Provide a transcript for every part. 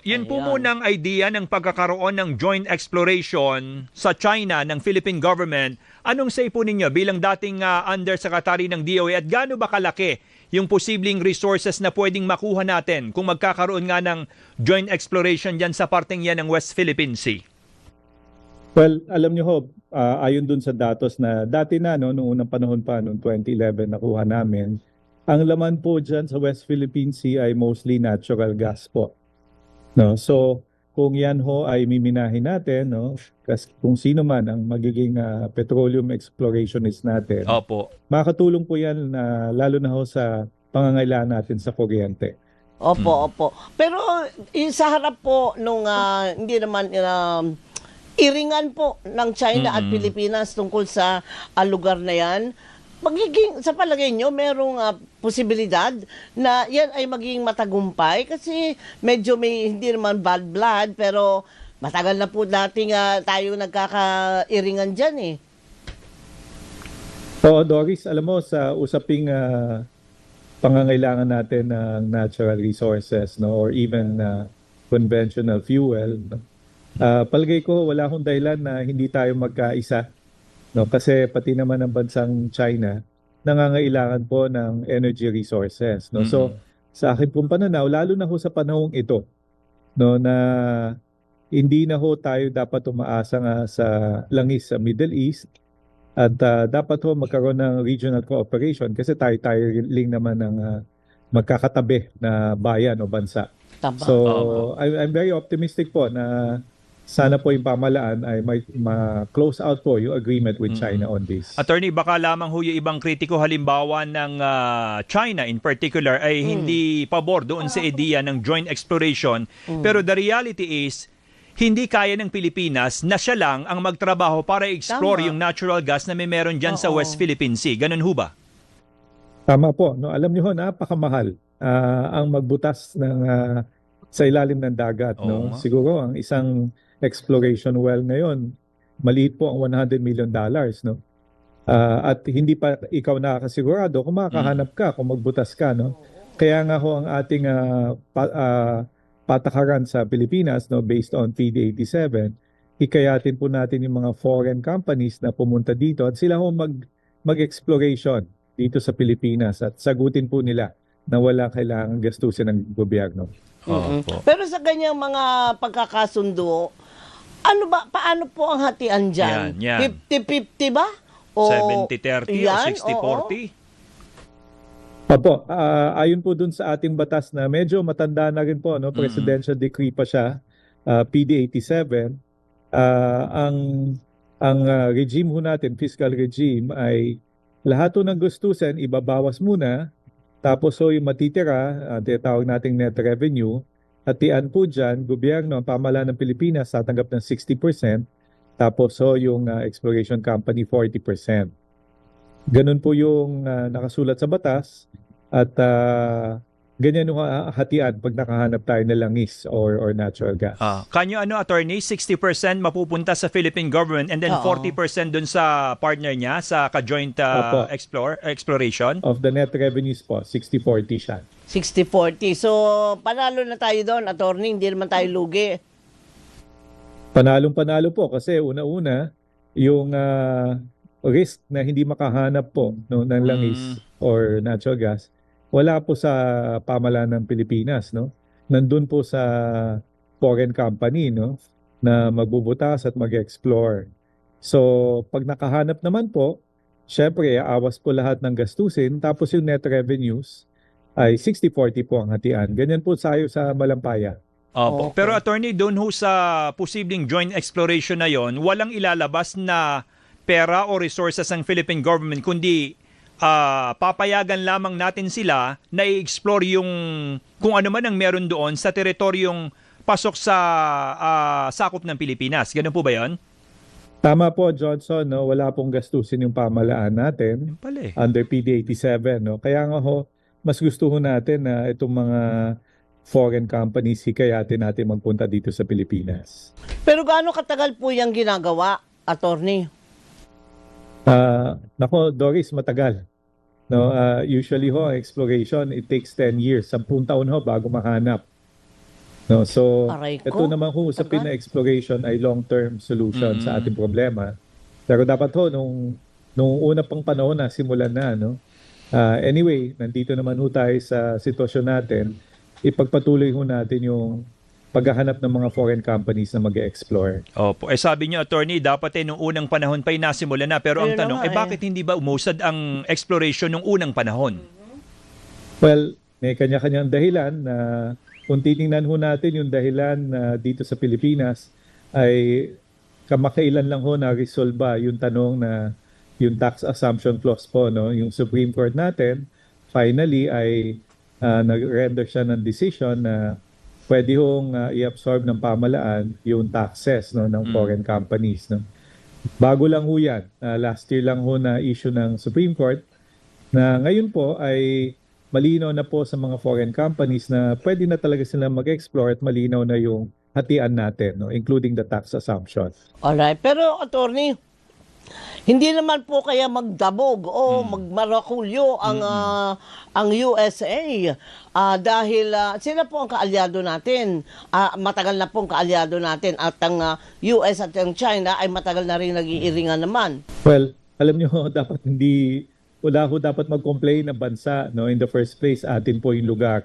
Yun po Ayan. munang idea ng pagkakaroon ng joint exploration sa China ng Philippine government. Anong say po ninyo bilang dating undersecretary ng DOE at gaano ba kalaki yung posibleng resources na pwedeng makuha natin kung magkakaroon nga ng joint exploration dyan sa parteng yan ng West Philippine Sea? Well, alam niyo ho, ayon dun sa datos na dati na, no, noong unang panahon pa, noong 2011 nakuha namin, ang laman po dyan sa West Philippine Sea ay mostly natural gas po. No? So, kung yan ho ay miminahin natin, no, kasi kung sino man ang magiging petroleum explorationist natin, Opo. makakatulong po yan lalo na ho sa pangangailangan natin sa kuryente. Opo, opo. Pero sa harap po nung hindi naman iringan po ng China at Pilipinas tungkol sa lugar na yan, magiging, sa palagay nyo, merong posibilidad na yan ay magiging matagumpay kasi medyo may hindi naman bad blood pero matagal na po dating tayo nagkakairingan dyan eh. Oo, Doris, alam mo, sa usaping pangangailangan natin ng natural resources, no, or even conventional fuel, no, palagay ko wala akong dahilan na hindi tayo magkaisa. No, kasi pati naman ang bansang China nangangailangan po ng energy resources. No? So, sa akin pong pananaw, lalo na ho sa panahong ito, no, na hindi na ho tayo dapat umaasa nga sa langis sa Middle East at dapat ho magkaroon ng regional cooperation kasi tayo ling naman ng magkakatabi na bayan o bansa. Tama. So, I'm very optimistic po na sana po yung pamalaan ay ma-close out po yung agreement with China on this. Attorney, baka lamang ho yung ibang kritiko halimbawa ng China in particular ay hindi pabor doon sa idea ng joint exploration. Pero the reality is, hindi kaya ng Pilipinas na siya lang ang magtrabaho para explore Tama. yung natural gas na may meron dyan sa Oo. West Philippine Sea. Ganun ho ba? Tama po. No? Alam niyo ho, napakamahal ang magbutas ng sa ilalim ng dagat. Oo No? nga. Siguro ang isang exploration well ngayon, maliit po ang $100 million. No? At hindi pa ikaw nakakasigurado kung makakahanap ka, kung magbutas ka. No? Kaya nga ho ang ating patakaran sa Pilipinas, no, based on PD87, hikayatin po natin yung mga foreign companies na pumunta dito at sila ho mag-exploration dito sa Pilipinas at sagutin po nila na wala kailangan gastusin ng gobyerno. Opo. Pero sa ganyang mga pagkakasundo, paano po ang hatian dyan? Yan. 50-50 ba? O 70-30 o yan, 60-40? Opo, ayon po dun sa ating batas na medyo matanda na rin po, no? Presidential decree pa siya, PD87. Ang regime ho natin, fiscal regime, ay lahat ho ng gustusin, ibabawas muna, tapos ho yung matitira, tinatawag nating net revenue, hatian po dyan, gobyerno, ang pamahalaan ng Pilipinas, tatanggap ng 60%, tapos ho yung exploration company 40%. Ganun po yung nakasulat sa batas at ganyan yung hatian pag nakahanap tayo ng langis or natural gas. Kanyo attorney, 60% mapupunta sa Philippine government and then Oo. 40% dun sa partner niya sa ka-joint Opo. exploration? Of the net revenues po, 60-40 siya. 60-40. So, panalo na tayo doon, attorney, hindi naman tayo lugi. Panalong-panalo po kasi una-una yung risk na hindi makahanap po, no, ng langis or natural gas, wala po sa pamahalaan ng Pilipinas, no? Nandun po sa foreign company, no, na magbubutas at mag-explore. So, pag nakahanap naman po, syempre, aawas po lahat ng gastusin, tapos yung net revenues ay 60-40 po ang hatian. Ganyan po tayo sa Malampaya. Opo. Okay. Pero attorney, doon ho sa posibleng joint exploration na yon, walang ilalabas na pera o resources ng Philippine government, kundi papayagan lamang natin sila na i-explore yung kung ano man ang meron doon sa teritoryong pasok sa sakop ng Pilipinas. Ganun po ba yon? Tama po, Johnson, no? Wala pong gastusin yung pamahalaan natin Pala eh. under PD87, no? Kaya nga ho, mas gusto ho natin na itong mga foreign companies hikayatin natin magpunta dito sa Pilipinas. Pero gaano katagal po yung ginagawa, attorney? Nako, Doris, matagal. No, usually ho, exploration, it takes 10 years. 10 taon ho bago mahanap. No, so Aray ito ko. naman kung usapin na exploration ay long-term solution sa Mm. ating problema. Pero dapat ho nung una pang panahon na simulan na, no. Anyway, nandito naman ho tayo sa sitwasyon natin. Ipagpatuloy ho natin yung paghahanap ng mga foreign companies na mag-explore. Opo. Sabi niyo, attorney, dapat nung unang panahon pa nasimula na. Pero ang Ayun na tanong, nga, bakit hindi ba umusad ang exploration nung unang panahon? Well, may kanya-kanyang dahilan na kung titingnan ho natin yung dahilan na dito sa Pilipinas ay kamakailan lang ho na-resolba yung tanong na yung tax assumption clause po, no? Yung Supreme Court natin, finally ay nag-render siya ng decision na pwede hong i-absorb ng pamalaan yung taxes, no, ng foreign companies, no? Bago lang ho yan. Last year lang ho na issue ng Supreme Court na ngayon po ay malinaw na po sa mga foreign companies na pwede na talaga sila mag-explore at malinaw na yung hatian natin, no, including the tax assumption. Alright. Pero, attorney, hindi naman po kaya magdabog o magmarakulyo ang USA dahil sila po ang kaalyado natin. Matagal na pong kaalyado natin at ang US at ang China ay matagal na rin nag-iiringan naman. Well, alam niyo wala ho dapat mag-complain ng bansa, no, in the first place atin po yung lugar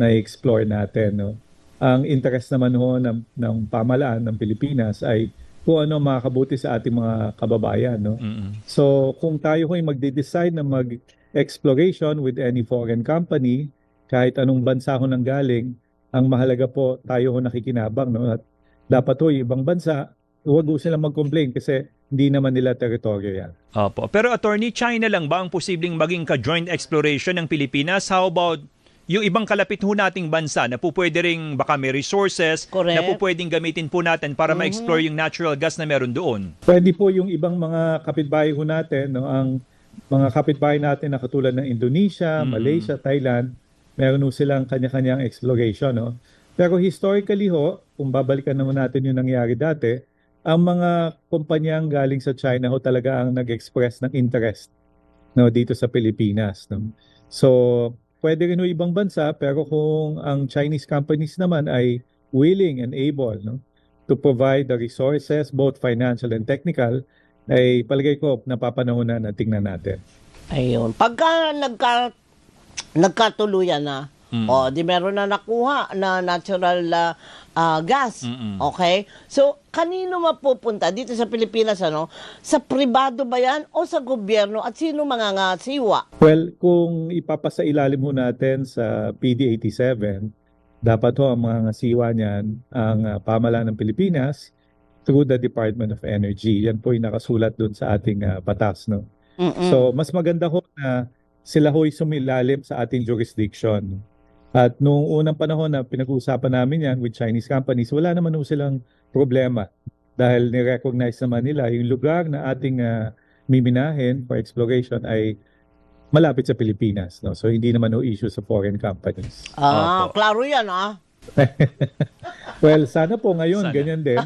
na i-explore natin, no. Ang interest naman ho ng pamahalaan ng Pilipinas ay kung ano makakabuti sa ating mga kababayan, no. So kung tayo ho ay magde-decide na mag-exploration with any foreign company, kahit anong bansa ho nang galing, ang mahalaga po tayo ho nakikinabang, no, at dapat ho yung ibang bansa huwag ho silang mag-complain kasi hindi naman nila teritoryo yan. Opo. Pero attorney, China lang ba ang posibleng maging ka-joint exploration ng Pilipinas? How about yung ibang kalapit ho nating bansa na po pwede ring baka may resources Correct. na po pwedeng gamitin po natin para ma-explore yung natural gas na meron doon? Pwede po yung ibang mga kapitbahay ho natin, no, ang mga kapitbahay natin na katulad ng Indonesia, Malaysia, Thailand, meron ho silang kanya-kanyang exploration, no. Pero historically ho, kung babalikan naman natin yung nangyari dati, ang mga kumpanyang galing sa China ho talaga ang nag-express ng interest, no, dito sa Pilipinas, no. So, pwede rin ho ibang bansa pero kung ang Chinese companies naman ay willing and able, no, to provide the resources both financial and technical, ay palagay ko napapanahon na tingnan natin. Ayun. Pagka nagkatuluyan na, di meron na nakuha na natural gas. Okay? So, kanino mapupunta dito sa Pilipinas, ano? Sa pribado ba yan o sa gobyerno at sino mangangasiwa? Well, kung ipapasailalim ho natin sa PD 87, dapat ho ang mga ngasiwa niyan ang pamahalaan ng Pilipinas through the Department of Energy. Yan po yung nakasulat doon sa ating batas, no? So, mas maganda ho na sila ho'y sumilalim sa ating jurisdiction. At noong unang panahon na pinag-uusapan namin yan with Chinese companies, wala naman ho silang problema dahil ni-recognize naman nila yung lugar na ating miminahin for exploration ay malapit sa Pilipinas, no? So hindi naman ho issue sa foreign companies. Opo. Klaro yan, Well, sana po ngayon Sana. ganyan din.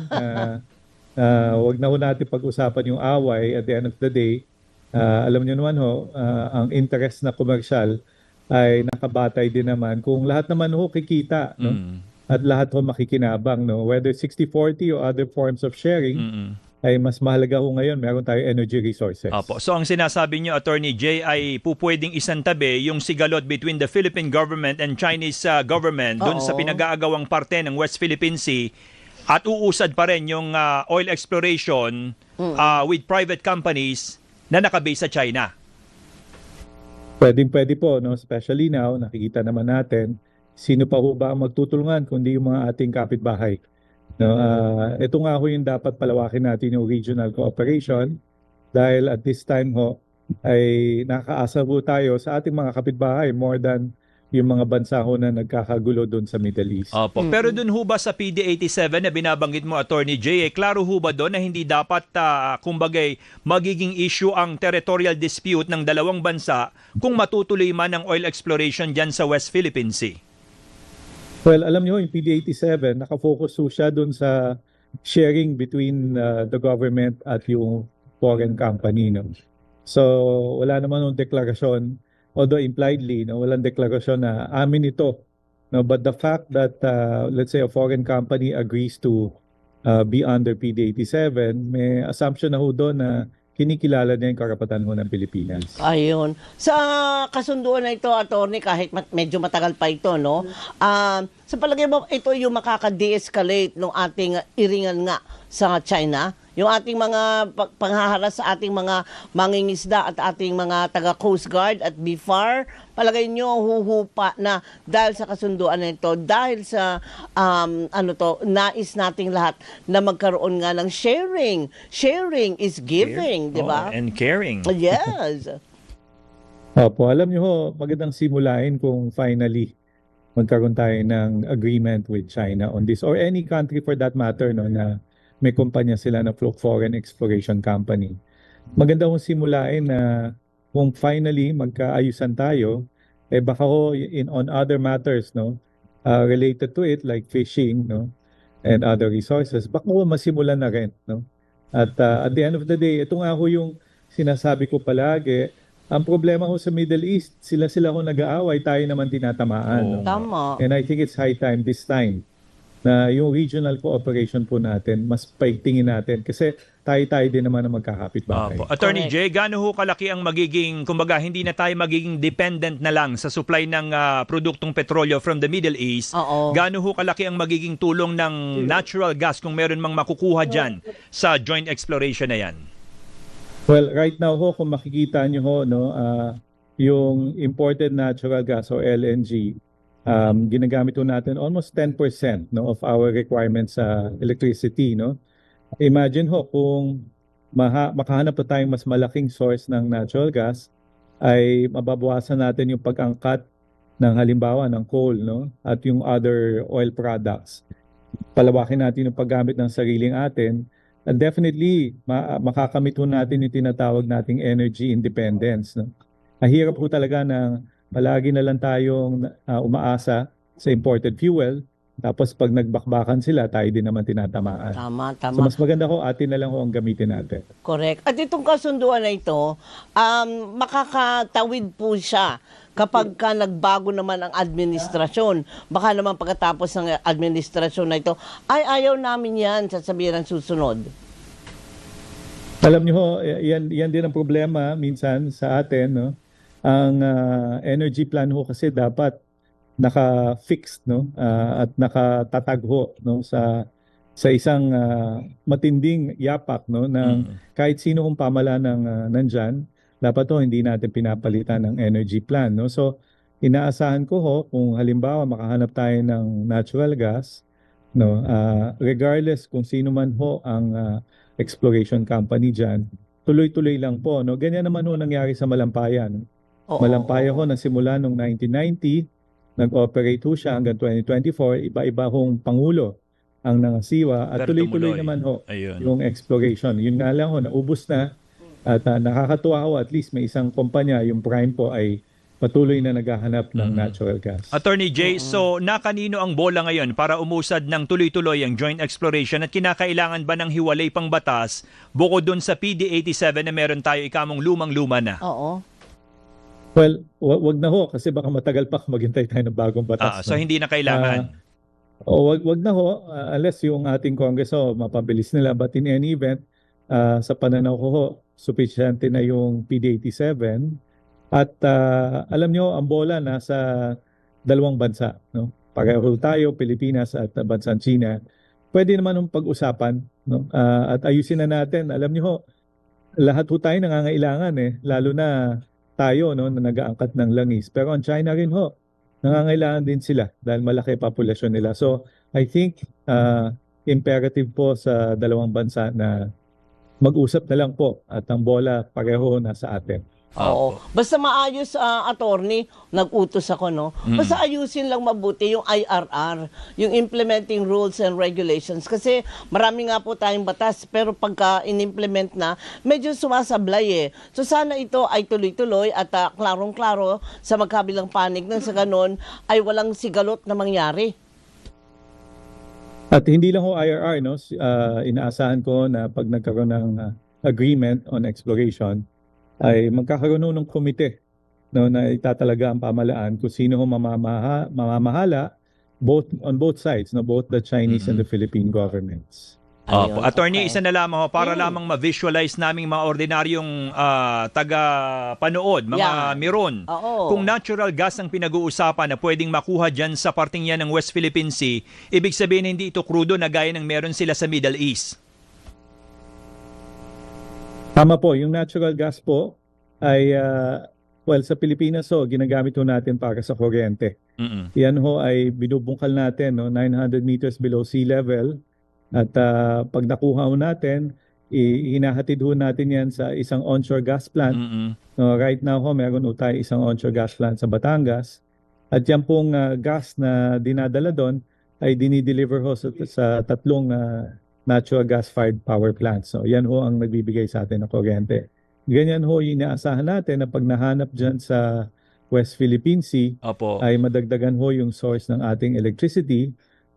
Wag na ho natin pag-usapan yung away at the end of the day. Alam niyo naman ho, ang interest na komersyal ay nakabatay din naman kung lahat naman ho kikita, no? At lahat ho makikinabang, no? Whether 60-40 or other forms of sharing, ay mas mahalaga ho ngayon meron tayo energy resources. Opo. So ang sinasabi niyo, Attorney Jay, ay pupwedeng isantabi yung sigalot between the Philippine government and Chinese government doon sa Oo. pinag-aagawang parte ng West Philippine Sea at uusad pa rin yung oil exploration with private companies na nakabase sa China. Pwede po, no? Especially now, nakikita naman natin, sino pa ho ba ang magtutulungan kundi yung mga ating kapitbahay. No, ito nga ho yung dapat palawakin natin yung regional cooperation dahil at this time ho ay nakakaasa ho tayo sa ating mga kapitbahay more than yung mga bansa ho na nagkakagulo doon sa Middle East. Opo. Pero dun ho ba sa PD87 na binabanggit mo, Attorney Jay, klaro ho ba doon na hindi dapat, kumbagay, magiging issue ang territorial dispute ng dalawang bansa kung matutuloy man ang oil exploration dyan sa West Philippine Sea? Well, alam niyo yung PD87, nakafocus ho siya doon sa sharing between the government at yung foreign company, no? So, wala naman yung deklarasyon, although impliedly, no, walang deklarasyon na amin ito, no, but the fact that let's say a foreign company agrees to be under PD87, may assumption na ho doon na kinikilala niya yung karapatan ho ng Pilipinas. Ayun. Sa kasunduan na ito, attorney, kahit medyo matagal pa ito, no? Sa palagay mo, ito yung makaka-de-escalate ng ating iringan nga sa China? Yung ating mga panghaharas sa ating mga mangingisda at ating mga taga-Coast Guard at BIFAR, palagay nyo huhupa na dahil sa kasunduan na ito, dahil sa nais nating lahat na magkaroon nga ng sharing. Sharing is giving, di ba? And caring. Yes. Opo, alam niyo ho, magandang simulain kung finally magkaroon tayo ng agreement with China on this or any country for that matter, no, na may kumpanya sila na foreign exploration company. Maganda kong simulain na kung finally magkaayusan tayo, baka ho on other matters, no, related to it like fishing, no, and other resources, baka ho masimulan na rin, no. At the end of the day, ito nga ho yung sinasabi ko palagi, ang problema ho sa Middle East, sila ho nag-aaway, tayo naman tinatamaan. No? Tama. And I think it's high time this time na yung regional cooperation po natin, mas paigtingin natin kasi tayo din naman ang magkakapit-bahay. Attorney Correct. Jay, gaano ho kalaki ang magiging, kumbaga hindi na tayo magiging dependent na lang sa supply ng produktong petrolyo from the Middle East? Oo. Gaano ho kalaki ang magiging tulong ng natural gas kung meron mang makukuha dyan sa joint exploration na yan? Well, right now ho, kung makikita nyo ho, no, yung imported natural gas o LNG, ginagamit ho natin almost 10% no, of our requirements sa electricity. No? Imagine ho, kung makahanap pa tayong mas malaking source ng natural gas, ay mababawasan natin yung pag-angkat ng halimbawa ng coal, no, at yung other oil products. Palawakin natin yung paggamit ng sariling atin. And definitely, makakamit ho natin yung tinatawag nating energy independence. No? Mahirap ho talaga na palagi na lang tayong umaasa sa imported fuel. Tapos pag nagbakbakan sila, tayo din naman tinatamaan. Tama. So mas maganda ho, atin na lang ho ang gamitin natin. Correct. At itong kasunduan na ito, makakatawid po siya kapag ka nagbago naman ang administrasyon. Baka naman pagkatapos ng administrasyon na ito, ay ayaw namin yan, sasabihin ang susunod. Alam niyo ho, yan din ang problema minsan sa atin. No? Ang energy plan ho kasi dapat naka-fixed, no, at nakatatag ho, no, sa isang matinding yapak, no, ng kahit sino kung pamala ng nandyan, dapat ho hindi natin pinapalitan ng energy plan, no. So inaasahan ko ho kung halimbawa makahanap tayo ng natural gas, no, regardless kung sino man ho ang exploration company dyan, tuloy-tuloy lang po, no. Ganyan naman ho nangyari sa Malampayan. Oo. Malampayan ho nagsimula noong 1990, nag-operate ho siya hanggang 2024, iba-iba hong pangulo ang nangasiwa at Pero tuloy-tuloy tumuloy. naman ho Ayun. yung exploration. Yun nga lang ho, naubos na at nakakatuwa ho at least may isang kumpanya, yung Prime po ay patuloy na naghahanap ng natural gas. Attorney Jay, so nakanino ang bola ngayon para umusad ng tuloy-tuloy ang joint exploration at kinakailangan ba ng hiwalay pang batas bukod dun sa PD87 na meron tayo ikamong lumang-luma na? Oo. Well, wag na ho kasi baka matagal pa maghintay tayo ng bagong batas. So hindi na kailangan. Wag na ho unless yung ating Congress ho mapabilis nila, but in any event sa pananaw ko ho sufficiente na yung PD87 at alam nyo ang bola nasa dalawang bansa, no? Pareho tayo, Pilipinas at bansang China. Pwede naman yung pag-usapan, no? At ayusin na natin. Alam nyo ho, lahat ho tayo nangangailangan lalo na tayo, no, na nag-aangkat ng langis. Pero ang China rin ho, nangangailangan din sila dahil malaki populasyon nila. So I think imperative po sa dalawang bansa na mag-usap na lang po at ang bola pareho nasa atin. Oo. Basta maayos, attorney, nag-utos ako, no? Basta ayusin lang mabuti yung IRR, yung Implementing Rules and Regulations. Kasi marami nga po tayong batas, pero pagka in-implement na, medyo sumasablay So sana ito ay tuloy-tuloy at klarong-klaro sa magkabilang panig nang sa ganon ay walang sigalot na mangyari. At hindi lang ho IRR, no? Inaasahan ko na pag nagkaroon ng agreement on exploration, ay magkakaroon ng komite, no, na itatalaga ang pamahalaan kung sino ho mamamahala on both sides, no, both the Chinese and the Philippine governments. Opo. Ayun, Attorney, okay. isa na lamang ho, para lamang ma-visualize naming mga ordinaryong taga-panood, mga Yan. miron. Oo. Kung natural gas ang pinag-uusapan na pwedeng makuha dyan sa parting yan ng West Philippine Sea, ibig sabihin hindi ito crudo na gaya ng meron sila sa Middle East. Tama po, yung natural gas po ay, well, sa Pilipinas ho, ginagamit ho natin para sa kuryente. Mm-mm. Yan ho ay binubungkal natin, no, 900 meters below sea level. At pag nakuha ho natin, hinahatid ho natin yan sa isang onshore gas plant. Mm-mm. No, right now ho, meron ho tayo isang onshore gas plant sa Batangas. At yan pong gas na dinadala doon ay dinideliver ho sa tatlong natural gas-fired power plants. So yan ho ang nagbibigay sa atin ng kuryente. Ganyan ho yung inaasahan natin na pag nahanap dyan sa West Philippine Sea, Opo. ay madagdagan ho yung source ng ating electricity.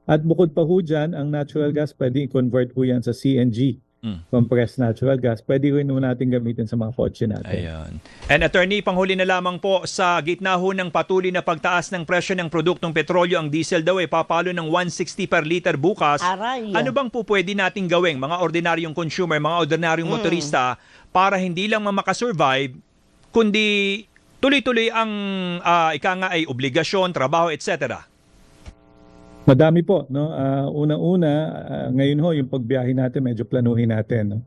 At bukod pa ho dyan, ang natural gas pwede i-convert ho yan sa CNG, compressed natural gas. Pwede rin ho natin gamitin sa mga kotse natin. Ayan. And attorney, panghuli na lamang po, sa gitna ho ng patuloy na pagtaas ng presyo ng produktong petrolyo, ang diesel daw ay papalo ng 160 per liter bukas. Aray. Ano bang po pwede nating gawing, mga ordinaryong consumer, mga ordinaryong motorista, para hindi lang makasurvive, kundi tuloy-tuloy ang ika nga ay obligasyon, trabaho, etc.? Madami po, no? Unang-una, ngayon ho, yung pagbiyahe natin, medyo planuhin natin, no?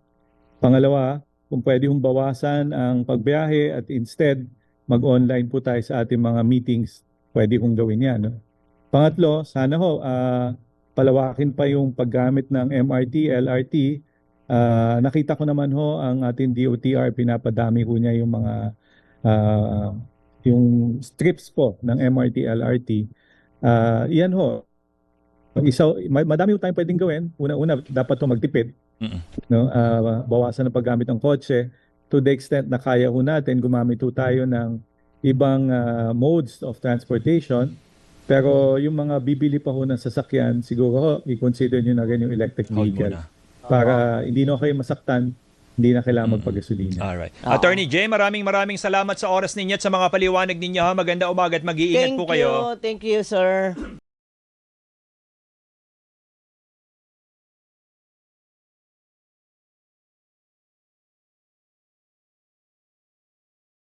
Pangalawa, kung pwede hong bawasan ang pagbiyahe at instead, mag-online po tayo sa ating mga meetings, pwede hong gawin yan, no? Pangatlo, sana ho, palawakin pa yung paggamit ng MRT, LRT. Nakita ko naman ho, ang ating DOTR, pinapadami ho niya yung mga yung strips po ng MRT, LRT. Yan ho, madami tayong pwedeng gawin. Una-una, dapat to magtipid. No? Bawasan ang paggamit ng kotse. To the extent na kaya ho natin, gumamit ho tayo ng ibang modes of transportation. Pero yung mga bibili pa ho ng sasakyan, siguro ho, i-consider nyo na rin yung electric Hold vehicle. muna. Para hindi na kayo masaktan, hindi na kailangan magpagasolina. Alright. Attorney Jay, maraming salamat sa oras ninyo at sa mga paliwanag ninyo. Maganda umaga at mag-iingat po kayo. Thank you, sir.